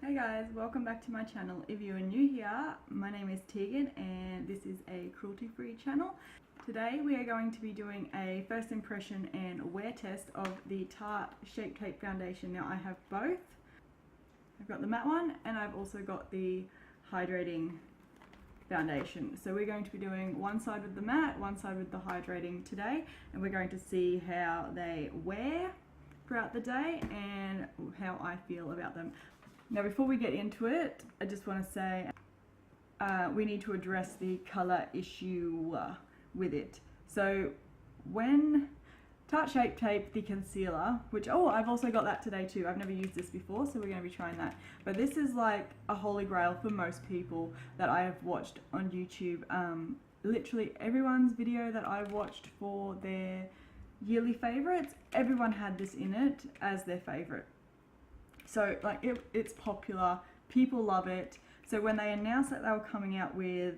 Hey guys, welcome back to my channel. If you are new here, my name is Tegan and this is a cruelty-free channel. Today we are going to be doing a first impression and wear test of the Tarte Shape Tape Foundation. Now I have both. I've got the matte one and I've also got the Hydrating foundation. So we're going to be doing one side with the matte, one side with the Hydrating today, and we're going to see how they wear throughout the day and how I feel about them. Now before we get into it, I just want to say we need to address the colour issue with it. So when Tarte Shape Tape, the concealer, which, I've also got that today too. I've never used this before, so we're going to be trying that. But this is like a holy grail for most people that I have watched on YouTube. Literally everyone's video that I watched for their yearly favourites, everyone had this in it as their favourite. So like it's popular, people love it. So when they announced that they were coming out with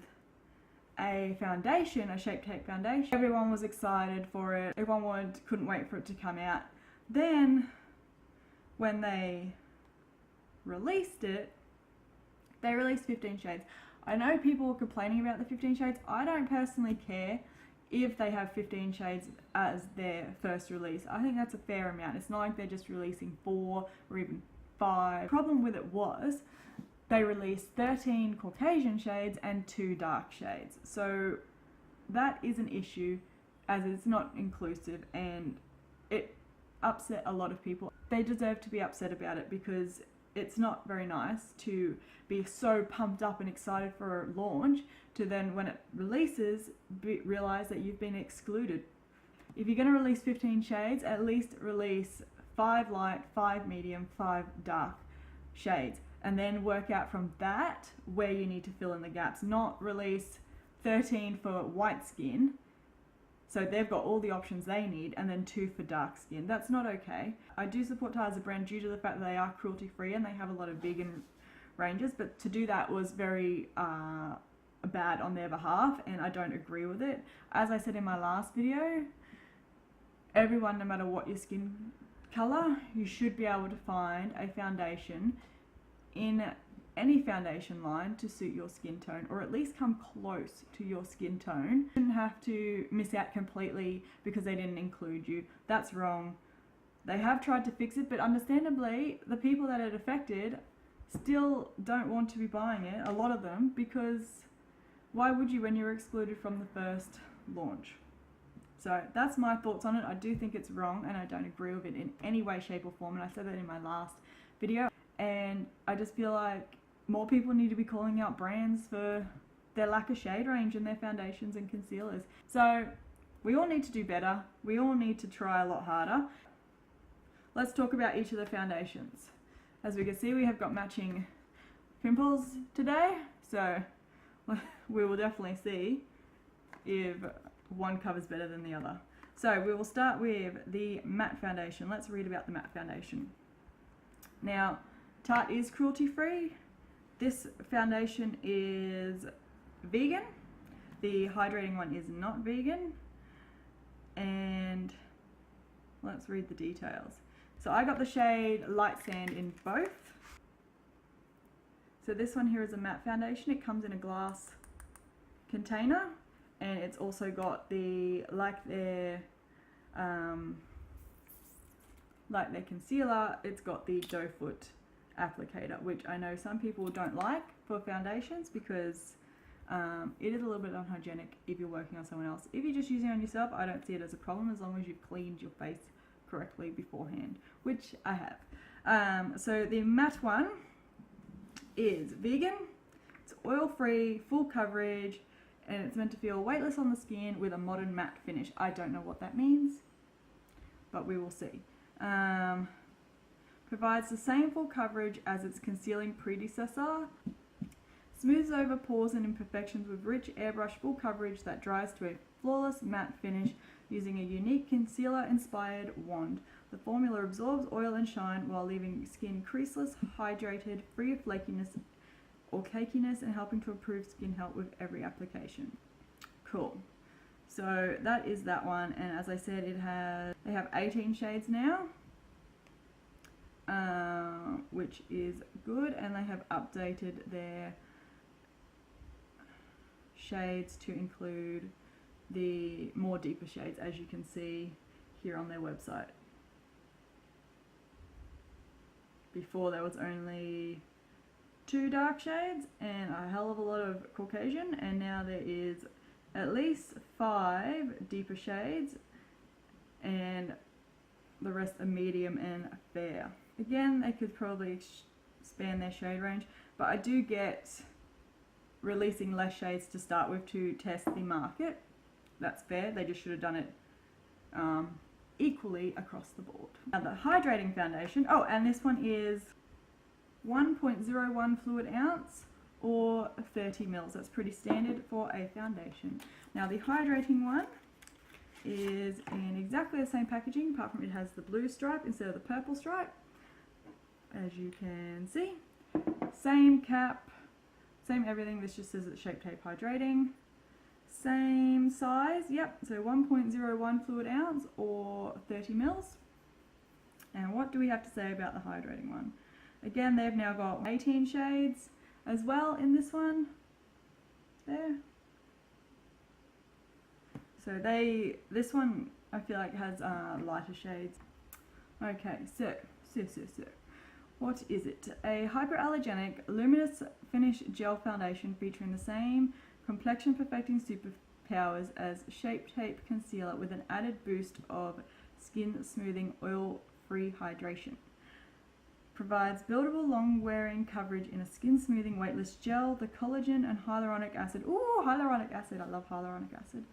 a foundation, a Shape Tape foundation, everyone was excited for it. Everyone couldn't wait for it to come out. Then when they released it, they released 15 shades. I know people were complaining about the 15 shades. I don't personally care if they have 15 shades as their first release. I think that's a fair amount. It's not like they're just releasing 4 or even 5. The problem with it was they released 13 Caucasian shades and 2 dark shades. So that is an issue as it's not inclusive and it upset a lot of people. They deserve to be upset about it because it's not very nice to be so pumped up and excited for a launch to then when it releases realize that you've been excluded. If you're going to release 15 shades, at least release 5 light, 5 medium, 5 dark shades, and then work out from that where you need to fill in the gaps. Not release 13 for white skin, so they've got all the options they need, and then 2 for dark skin. That's not okay. I do support Tarte as a brand due to the fact that they are cruelty free and they have a lot of vegan ranges, but to do that was very bad on their behalf and I don't agree with it. As I said in my last video, everyone, no matter what your skin colour, you should be able to find a foundation in any foundation line to suit your skin tone, or at least come close to your skin tone. You shouldn't have to miss out completely because they didn't include you. That's wrong. They have tried to fix it, but understandably the people that it affected still don't want to be buying it, a lot of them, because why would you when you were excluded from the first launch? So that's my thoughts on it. I do think it's wrong and I don't agree with it in any way, shape or form, and I said that in my last video. And I just feel like more people need to be calling out brands for their lack of shade range in their foundations and concealers. So we all need to do better. We all need to try a lot harder. Let's talk about each of the foundations. As we can see, we have got matching pimples today, so we will definitely see if one covers better than the other. So we will start with the matte foundation. Let's read about the matte foundation. Now, Tarte is cruelty free. This foundation is vegan. The Hydrating one is not vegan. And let's read the details. So I got the shade Light Sand in both. So this one here is a matte foundation. It comes in a glass container and it's also got the, like their concealer, it's got the doe foot applicator, which I know some people don't like for foundations because it is a little bit unhygienic if you're working on someone else. If you're just using it on yourself, I don't see it as a problem as long as you've cleaned your face correctly beforehand, which I have. So the matte one is vegan, it's oil free, full coverage, and it's meant to feel weightless on the skin with a modern matte finish. I don't know what that means, but we will see. Provides the same full coverage as its concealing predecessor. Smooths over pores and imperfections with rich airbrush full coverage that dries to a flawless matte finish using a unique concealer-inspired wand. The formula absorbs oil and shine while leaving skin creaseless, hydrated, free of flakiness or cakiness, and helping to improve skin health with every application. Cool. So that is that one, and as I said, they have 18 shades now. which is good, and they have updated their shades to include the more deeper shades, as you can see here on their website. Before there was only 2 dark shades and a hell of a lot of Caucasian, and now there is at least 5 deeper shades and the rest are medium and fair. Again, they could probably expand their shade range, but I do get releasing less shades to start with to test the market. That's fair. They just should have done it equally across the board. Now the Hydrating Foundation, oh, and this one is 1.01 fluid ounce or 30 mils. That's pretty standard for a foundation. Now the Hydrating one is in exactly the same packaging, apart from it has the blue stripe instead of the purple stripe, as you can see. Same cap, same everything. This just says it's Shape Tape Hydrating. Same size, yep, so 1.01 fluid ounce or 30 mils. And what do we have to say about the Hydrating one? Again, they've now got 18 shades as well in this one. There. So this one I feel like has lighter shades. Okay, so what is it? A hyperallergenic luminous finish gel foundation featuring the same complexion perfecting superpowers as Shape Tape concealer with an added boost of skin smoothing oil free hydration. Provides buildable long wearing coverage in a skin smoothing weightless gel. The collagen and hyaluronic acid, ooh, hyaluronic acid, I love hyaluronic acid,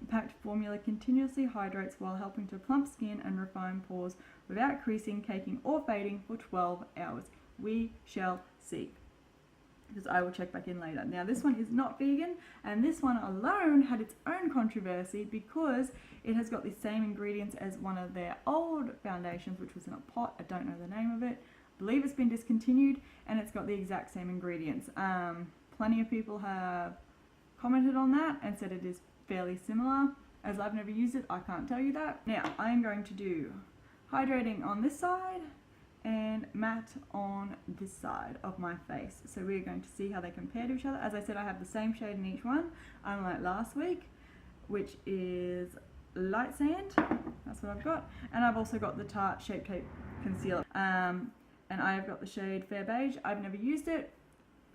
packed formula continuously hydrates while helping to plump skin and refine pores without creasing, caking or fading for 12 hours. We shall see, because I will check back in later. Now this one is not vegan, and this one alone had its own controversy because it has got the same ingredients as one of their old foundations, which was in a pot. I don't know the name of it. I believe it's been discontinued, and it's got the exact same ingredients. Plenty of people have commented on that and said it is fairly similar. As I've never used it, I can't tell you that. Now I am going to do Hydrating on this side and matte on this side of my face. So we're going to see how they compare to each other. As I said, I have the same shade in each one, unlike last week, which is Light Sand. That's what I've got. And I've also got the Tarte Shape Tape Concealer. And I have got the shade Fair Beige. I've never used it.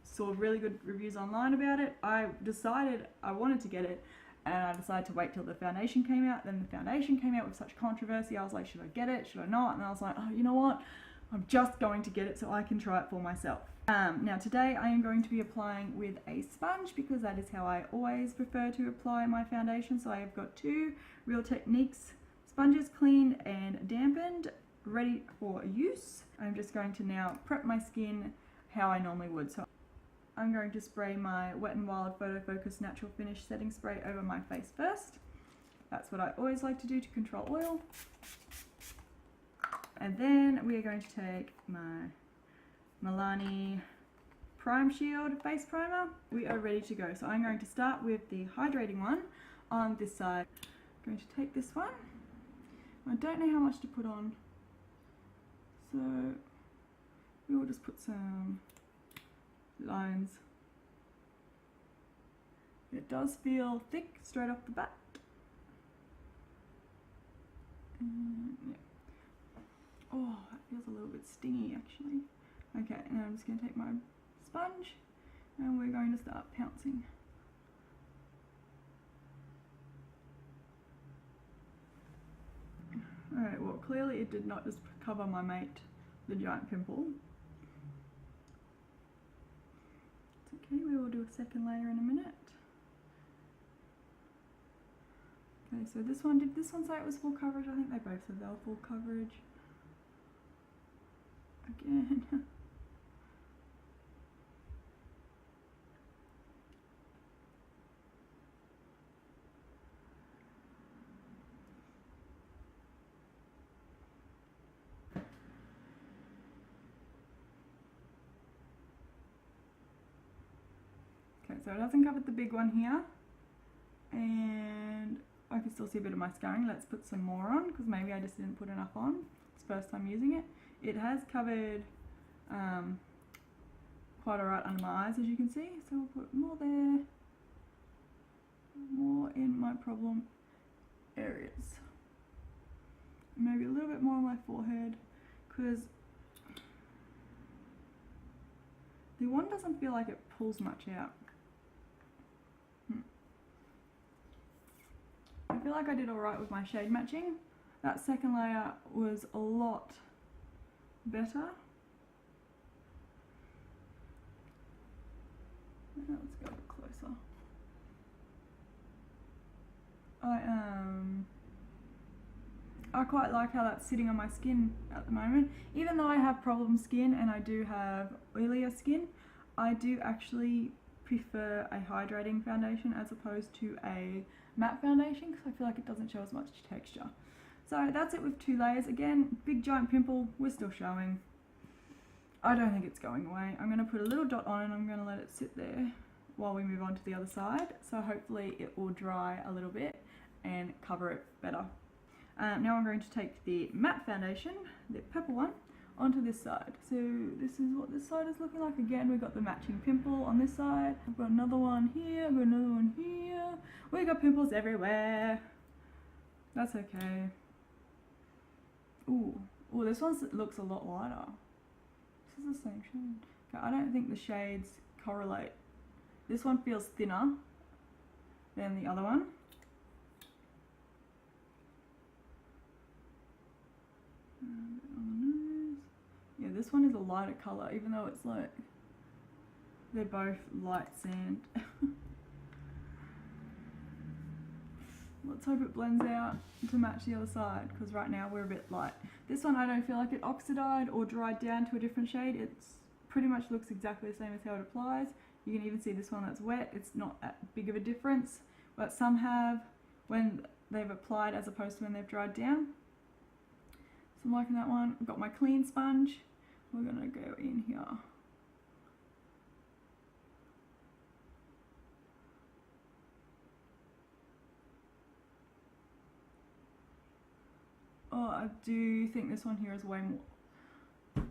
Saw really good reviews online about it. I decided I wanted to get it, and I decided to wait till the foundation came out. Then the foundation came out with such controversy. I was like, should I get it? Should I not? And I was like, oh, you know what? I'm just going to get it so I can try it for myself. Now today I am going to be applying with a sponge because that is how I always prefer to apply my foundation. So I have got 2 Real Techniques sponges, cleaned and dampened, ready for use. I'm just going to now prep my skin how I normally would. So I'm going to spray my Wet n Wild Photo Focus Natural Finish Setting Spray over my face first. That's what I always like to do to control oil. And then we are going to take my Milani Prime Shield Face Primer. We are ready to go. So I'm going to start with the Hydrating one on this side. I'm going to take this one. I don't know how much to put on, so we will just put some lines. It does feel thick straight off the bat. Yeah. Oh, that feels a little bit stingy actually. Okay, now I'm just going to take my sponge and we're going to start pouncing. Alright, well clearly it did not just cover my mate, the giant pimple. It's okay, we will do a second layer in a minute. Okay, so this one, did this one say it was full coverage? I think they both said they were full coverage. Again. Okay, so it hasn't covered the big one here, and I can still see a bit of my scarring. Let's put some more on, because maybe I just didn't put enough on. It's the first time using it. It has covered quite alright under my eyes, as you can see, so we'll put more there, more in my problem areas, maybe a little bit more on my forehead, because the one doesn't feel like it pulls much out. I feel like I did alright with my shade matching. That second layer was a lot better. Let's go a bit closer. I quite like how that's sitting on my skin at the moment. Even though I have problem skin and I do have oilier skin, I do actually prefer a hydrating foundation as opposed to a matte foundation, because I feel like it doesn't show as much texture. So that's it with 2 layers. Again, big giant pimple, we're still showing. I don't think it's going away. I'm going to put a little dot on and I'm going to let it sit there while we move on to the other side. So hopefully it will dry a little bit and cover it better. Now I'm going to take the matte foundation, the purple one, onto this side. So this is what this side is looking like. Again, we've got the matching pimple on this side. I've got another one here, I've got another one here. We've got pimples everywhere. That's okay. Ooh, this one looks a lot lighter. This is the same shade. Okay, I don't think the shades correlate. This one feels thinner than the other one. On the nose. Yeah, this one is a lighter colour, even though it's like, they're both light sand. Let's hope it blends out to match the other side, because right now we're a bit light. This one I don't feel like it oxidized or dried down to a different shade. It's pretty much looks exactly the same as how it applies. You can even see this one that's wet. It's not that big of a difference, but some have when they've applied as opposed to when they've dried down. So I'm liking that one. I've got my clean sponge. We're gonna go in here. Oh, I do think this one here is way more.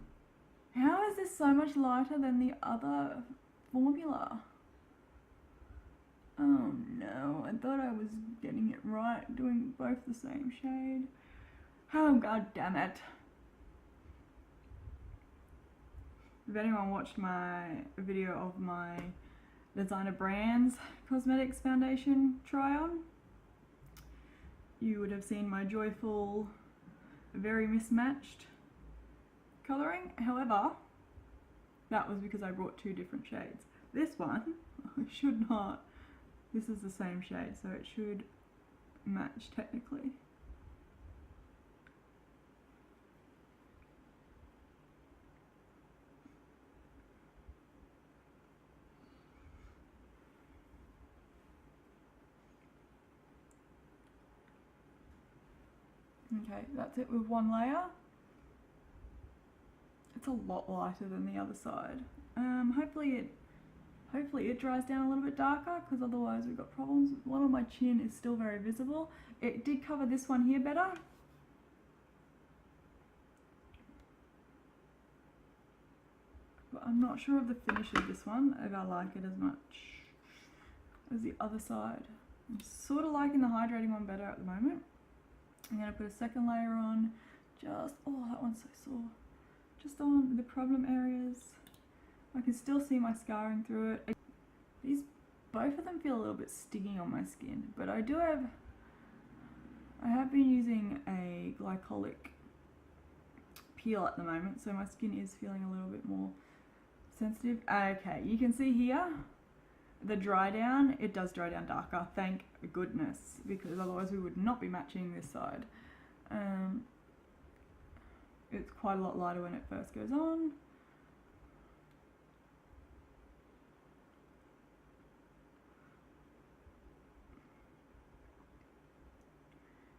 How is this so much lighter than the other formula? Oh no, I thought I was getting it right, doing both the same shade. Oh god damn it. If anyone watched my video of my Designer Brands Cosmetics Foundation try on, you would have seen my joyful, very mismatched colouring. However, that was because I brought 2 different shades. This one, I should not. This is the same shade, so it should match technically. Okay, that's it with 1 layer. It's a lot lighter than the other side. Hopefully it dries down a little bit darker, because otherwise we've got problems. One on my chin is still very visible. It did cover this one here better. But I'm not sure of the finish of this one, if I like it as much as the other side. I'm sort of liking the hydrating one better at the moment. I'm going to put a second layer on, oh that one's so sore, just on the problem areas. I can still see my scarring through it. Both of them feel a little bit stinging on my skin, but I have been using a glycolic peel at the moment, so my skin is feeling a little bit more sensitive. Okay, you can see here, the dry down, it does dry down darker, thank goodness, because otherwise we would not be matching this side. It's quite a lot lighter when it first goes on.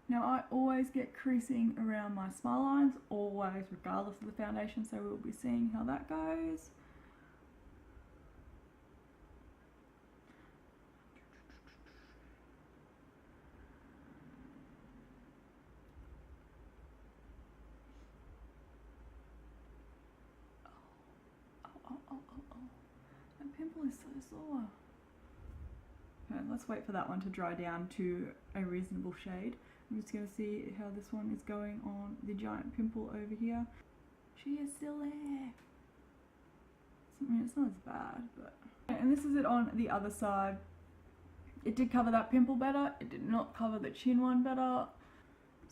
Now I always get creasing around my smile lines, always, regardless of the foundation, so we'll be seeing how that goes. sore. Okay, let's wait for that one to dry down to a reasonable shade. I'm just going to see how this one is going on the giant pimple over here. She is still there. I mean, it's not as bad, but... And this is it on the other side. It did cover that pimple better. It did not cover the chin one better.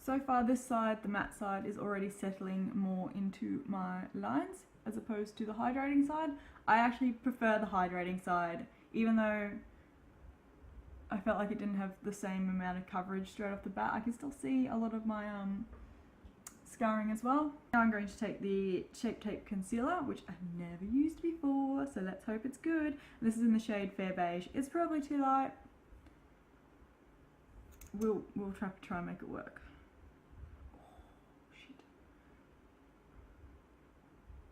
So far this side, the matte side, is already settling more into my lines as opposed to the hydrating side. I actually prefer the hydrating side, even though I felt like it didn't have the same amount of coverage straight off the bat. I can still see a lot of my scarring as well. Now I'm going to take the Shape Tape Concealer, which I've never used before, so let's hope it's good. This is in the shade Fair Beige. It's probably too light. We'll try and make it work.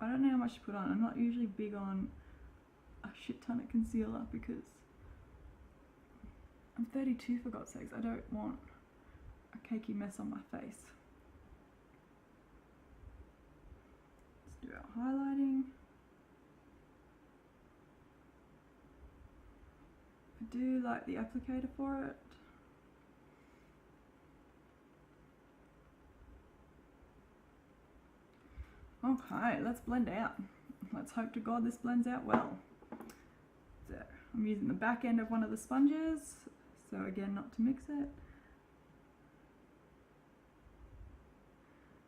I don't know how much to put on. I'm not usually big on a shit ton of concealer because I'm 32 for God's sakes. I don't want a cakey mess on my face. Let's do our highlighting. I do like the applicator for it. Okay, let's blend out. Let's hope to God this blends out well. So I'm using the back end of one of the sponges, so again, not to mix it.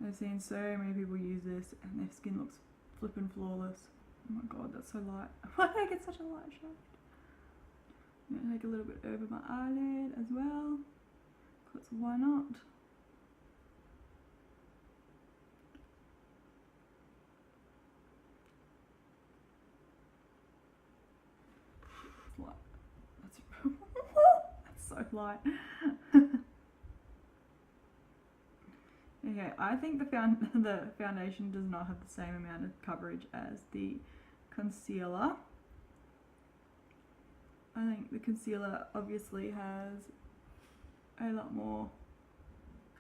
I've seen so many people use this and their skin looks flippin' flawless. Oh my God, that's so light. Why did I get such a light shade? I'm gonna take a little bit over my eyelid as well, because why not? Light. That's so light. Okay, I think the foundation does not have the same amount of coverage as the concealer. I think the concealer obviously has a lot more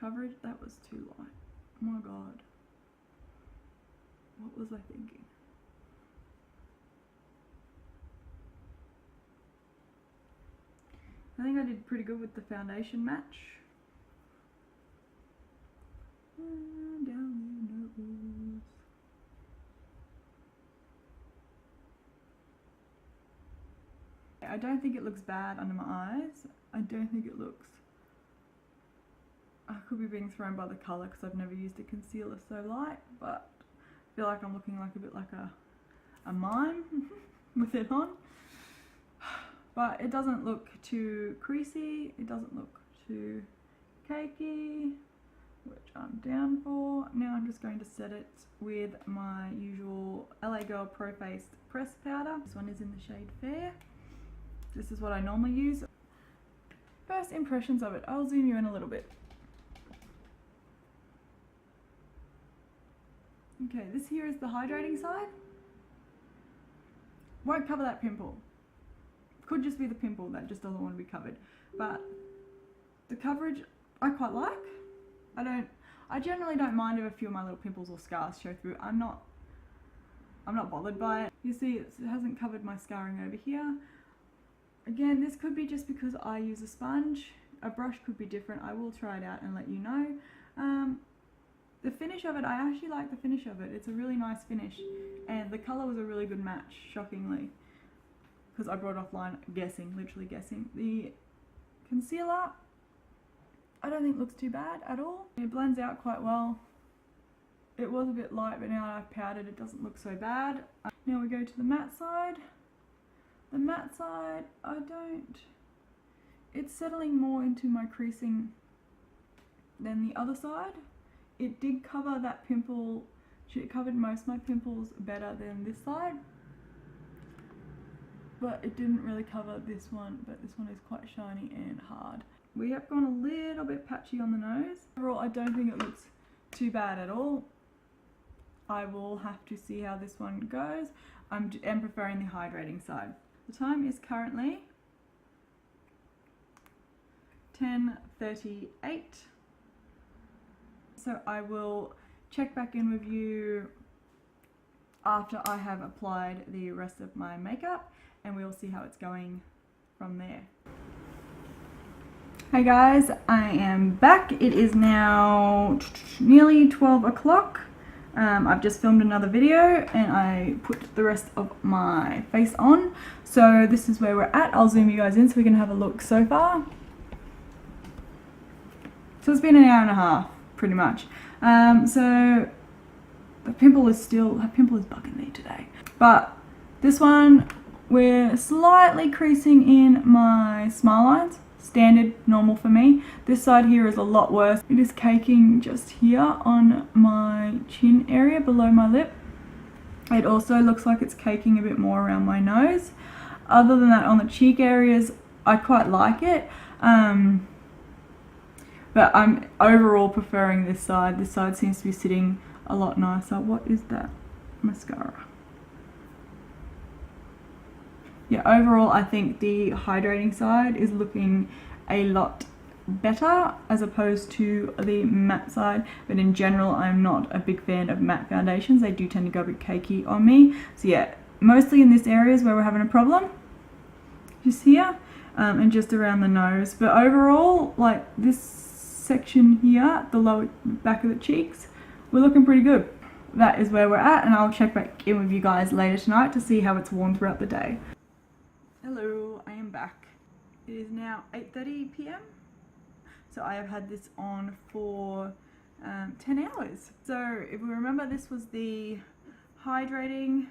coverage. That was too light. Oh my God. What was I thinking? I think I did pretty good with the foundation match. And down the nose. I don't think it looks bad under my eyes. I don't think it looks... I could be being thrown by the colour because I've never used a concealer so light, but I feel like I'm looking like a bit like a mime with it on. But it doesn't look too creasy, it doesn't look too cakey, which I'm down for. Now I'm just going to set it with my usual LA Girl Pro Faced Press Powder. This one is in the shade Fair. This is what I normally use. First impressions of it, I'll zoom you in a little bit. Okay, this here is the hydrating side. Won't cover that pimple. Could just be the pimple that just doesn't want to be covered. But the coverage I quite like. I generally don't mind if a few of my little pimples or scars show through. I'm not bothered by it. You see it hasn't covered my scarring over here. Again, this could be just because I use a sponge. A brush could be different. I will try it out and let you know. The finish of it, I actually like the finish of it. It's a really nice finish. And the colour was a really good match, shockingly. Because I brought it offline guessing, literally guessing. The concealer, I don't think looks too bad at all. It blends out quite well. It was a bit light, but now I've powdered, it doesn't look so bad. Now we go to the matte side. The matte side, it's settling more into my creasing than the other side. It did cover that pimple, it covered most of my pimples better than this side. But it didn't really cover this one, but this one is quite shiny and hard. We have gone a little bit patchy on the nose. Overall, I don't think it looks too bad at all. I will have to see how this one goes. I'm preferring the hydrating side. The time is currently 10:38. So I will check back in with you after I have applied the rest of my makeup, and we'll see how it's going from there. Hey guys, I am back. It is now nearly 12 o'clock. I've just filmed another video and I put the rest of my face on. So this is where we're at. I'll zoom you guys in so we can have a look so far. So it's been an hour and a half, pretty much. So the pimple is bugging me today. But this one, we're slightly creasing in my smile lines. Standard, normal for me. This side here is a lot worse. It is caking just here on my chin area below my lip. It also looks like it's caking a bit more around my nose. Other than that, on the cheek areas, I quite like it. But I'm overall preferring this side. This side seems to be sitting a lot nicer. What is that? Mascara. Yeah, overall I think the hydrating side is looking a lot better as opposed to the matte side, but in general I'm not a big fan of matte foundations. They do tend to go a bit cakey on me. So yeah, mostly in this area is where we're having a problem, just here and just around the nose. But overall, like this section here, the lower back of the cheeks, we're looking pretty good. That is where we're at, and I'll check back in with you guys later tonight to see how it's worn throughout the day. Hello, I am back. It is now 8:30 p.m. So I have had this on for 10 hours. So if we remember, this was the Hydrating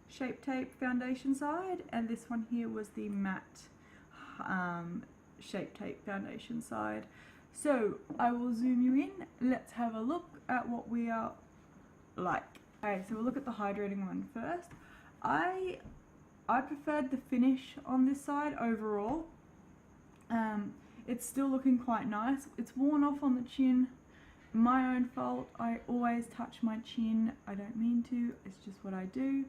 Shape Tape Foundation side, and this one here was the matte Shape Tape Foundation side. So I will zoom you in. Let's have a look at what we are like. Okay, so we'll look at the hydrating one first. I preferred the finish on this side overall. It's still looking quite nice. It's worn off on the chin. My own fault. I always touch my chin. I don't mean to. It's just what I do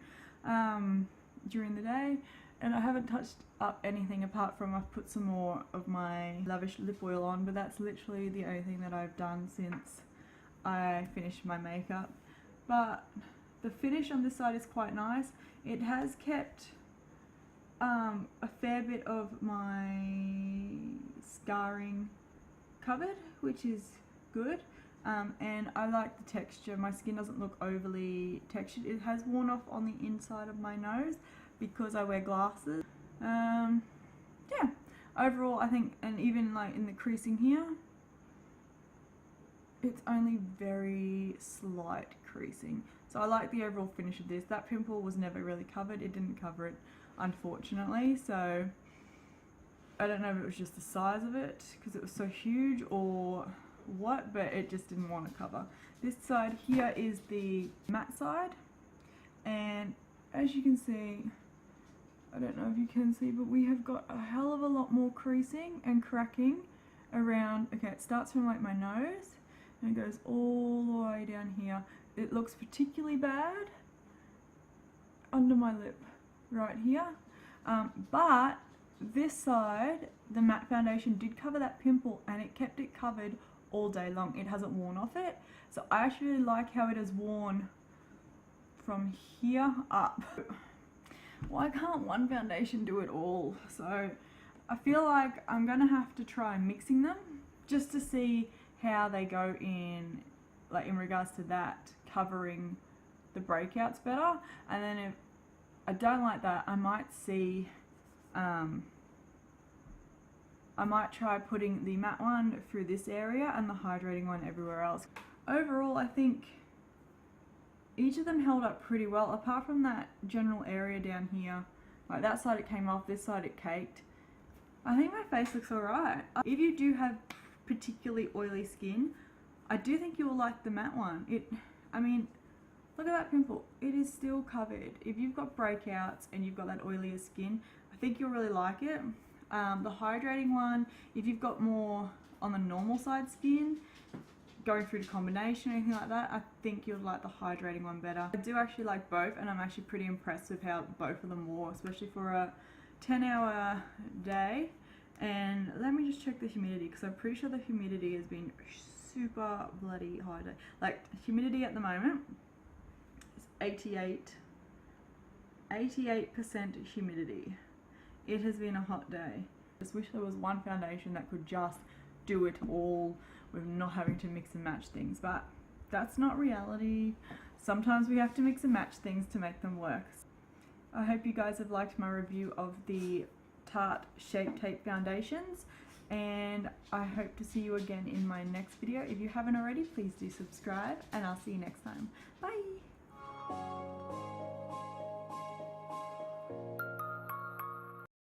during the day. And I haven't touched up anything apart from I've put some more of my Lavish lip oil on, but that's literally the only thing that I've done since I finished my makeup. But the finish on this side is quite nice. It has kept a fair bit of my scarring covered, which is good. And I like the texture. My skin doesn't look overly textured. It has worn off on the inside of my nose because I wear glasses. Yeah, overall I think, and even like in the creasing here, it's only very slight creasing. So I like the overall finish of this. That pimple was never really covered. It didn't cover it, unfortunately. So I don't know if it was just the size of it because it was so huge or what, but it just didn't want to cover. This side here is the matte side, and as you can see, I don't know if you can see, but we have got a hell of a lot more creasing and cracking around. Okay, it starts from like my nose and it goes all the way down here. It looks particularly bad under my lip right here, but this side, the matte foundation did cover that pimple and it kept it covered all day long. It hasn't worn off it. So I actually really like how it has worn from here up. Why can't one foundation do it all? So I feel like I'm gonna have to try mixing them just to see how they go in, like in regards to that covering the breakouts better. And then if I don't like that, I might see I might try putting the matte one through this area and the hydrating one everywhere else. Overall, I think each of them held up pretty well, apart from that general area down here. Like that side it came off, this side it caked. I think my face looks alright. If you do have particularly oily skin, I do think you will like the matte one. I mean, look at that pimple. It is still covered. If you've got breakouts and you've got that oilier skin, I think you'll really like it. The hydrating one, if you've got more on the normal side skin, going through the combination or anything like that, I think you'll like the hydrating one better. I do actually like both, and I'm actually pretty impressed with how both of them wore, especially for a 10-hour day. And let me just check the humidity, because I'm pretty sure the humidity has been super bloody high. Like humidity at the moment is 88 88% humidity. It has been a hot day. I just wish there was one foundation that could just do it all with not having to mix and match things, but that's not reality. Sometimes we have to mix and match things to make them work. I hope you guys have liked my review of the Tarte Shape Tape Foundations, and I hope to see you again in my next video. If you haven't already, please do subscribe, and I'll see you next time. Bye!